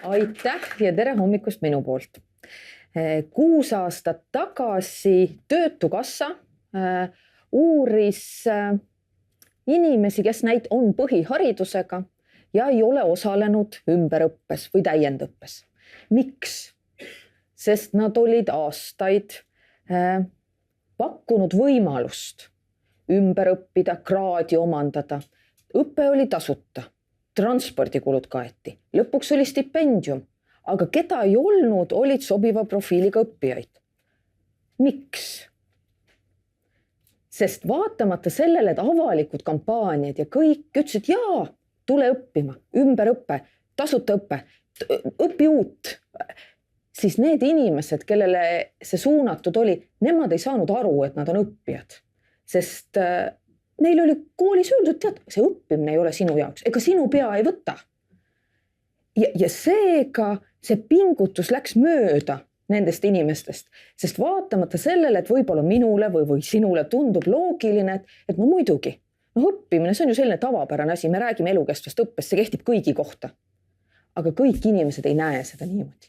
Aitäh ja tere hommikust minu poolt. 6 aastat tagasi Töötukassa uuris inimesi, kes on põhiharidusega ja ei ole osalenud ümberõppes või täiendõppes. Miks? Sest nad olid aastaid pakkunud võimalust ümber õppida, kraadi omandada. Õppe oli tasuta, transpordikulud kaeti, lõpuks oli stipendium, aga keda ei olnud, olid sobiva profiiliga õppijaid. Miks? Sest vaatamata sellele, et avalikud kampaaniad ja kõik ütlesid, jaa, tule õppima, ümberõppe, tasuta õppe, õpi uut, siis need inimesed, kellele see suunatud oli, nemad ei saanud aru, et nad on õppijad. Sest neil oli koolis öeldud, tead, see õppimine ei ole sinu jaoks, ega sinu pea ei võta. Ja seega see pingutus läks mööda nendest inimestest, sest vaatamata sellele, et võib-olla minule või sinule tundub loogiline, et no muidugi, õppimine, see on ju selline tavapärane asi, me räägime elukestvast õppest, see kehtib kõigi kohta. Aga kõik inimesed ei näe seda niimoodi.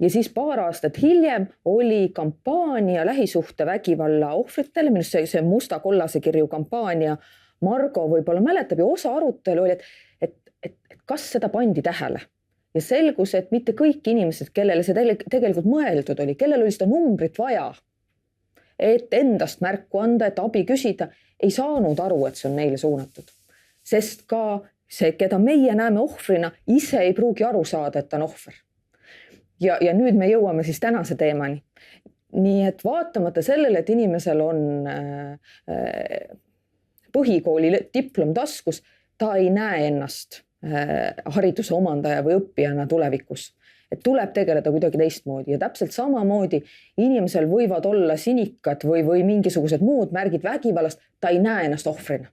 Ja siis paar aastat hiljem oli kampaania lähisuhtevägivalla ohvritele, minust see musta kollase kirju kampaania, Margo võib-olla mäletab ja osa arutelu oli, et kas seda pandi tähele. Ja selgus, et mitte kõik inimesed, kellele see tegelikult mõeldud oli, kellel oli seda numbrit vaja, et endast märku anda, et abi küsida, ei saanud aru, et see on neile suunatud. Sest ka see, keda meie näeme ohvrina, ise ei pruugi aru saada, et ta on ohver. Ja nüüd me jõuame siis tänase teemani. Nii et vaatamata sellele, et inimesel on põhikooli diplom taskus, ta ei näe ennast hariduse omandaja või õppijana tulevikus. Et tuleb tegeleda kuidagi teistmoodi ja täpselt samamoodi inimesel võivad olla sinikad või mingisugused muud märgid vägivallast, ta ei näe ennast ohvrina.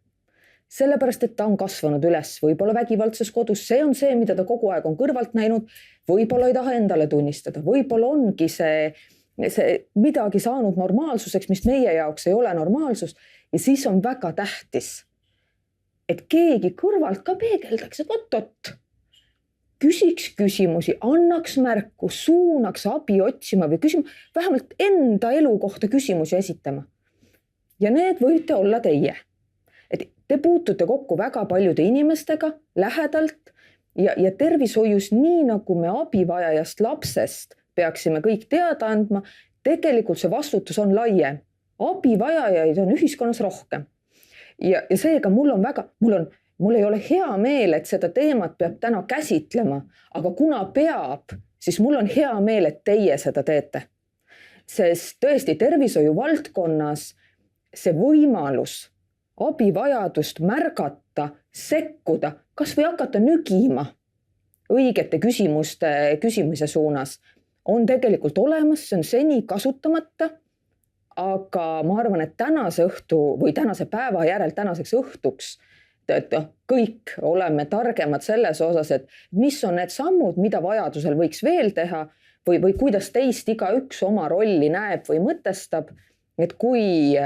Sellepärast, et ta on kasvanud üles, võib-olla vägivaldses kodus, see on see, mida ta kogu aeg on kõrvalt näinud, võib-olla ei taha endale tunnistada, võib-olla ongi see midagi saanud normaalsuseks, mis meie jaoks ei ole normaalsus ja siis on väga tähtis, et keegi kõrvalt ka peegeldaks, et oot, küsiks küsimusi, annaks märku, suunaks abi otsima või küsima, vähemalt enda elu kohta küsimusi esitama. Ja need võite olla teie. Et te puutute kokku väga paljude inimestega lähedalt ja tervishoius nii nagu me abivajajast lapsest peaksime kõik teada andma, tegelikult see vastutus on laiem. Abivajajaid on ühiskonnas rohkem. Ja seega mul ei ole hea meel, et seda teemat peab täna käsitlema, aga kuna peab, siis mul on hea meel, et teie seda teete. Sest tõesti tervishoiu valdkonnas see võimalus abivajadust märgata, sekkuda, kas või hakata nügima õigete küsimise suunas on tegelikult olemas, see on seni kasutamata, aga ma arvan, et tänase õhtu või tänase päeva järel tänaseks õhtuks et kõik oleme targemad selles osas, et mis on need sammud, mida vajadusel võiks veel teha või kuidas teist igaüks oma rolli näeb või mõtestab. Et kui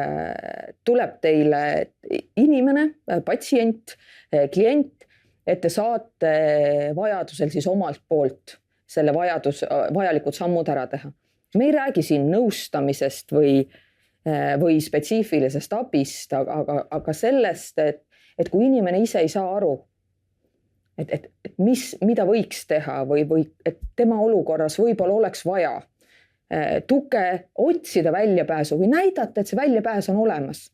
tuleb teile inimene, patsient, klient, et te saate vajadusel siis omalt poolt selle vajalikud sammud ära teha. Me ei räägi siin nõustamisest või spetsiifilisest abist, aga sellest, et kui inimene ise ei saa aru, et mida võiks teha või et tema olukorras võib-olla oleks vaja tuge, otsida väljapääsu või näidata, et see väljapääs on olemas.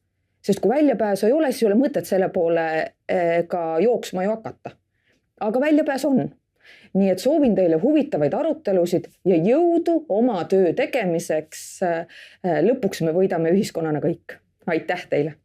Sest kui väljapääsu ei ole, siis ei ole mõtet selle poole ka jooksma ju hakata. Aga väljapääs on. Nii et soovin teile huvitavaid arutelusid ja jõudu oma töö tegemiseks. Lõpuks me võidame ühiskonnana kõik. Aitäh teile!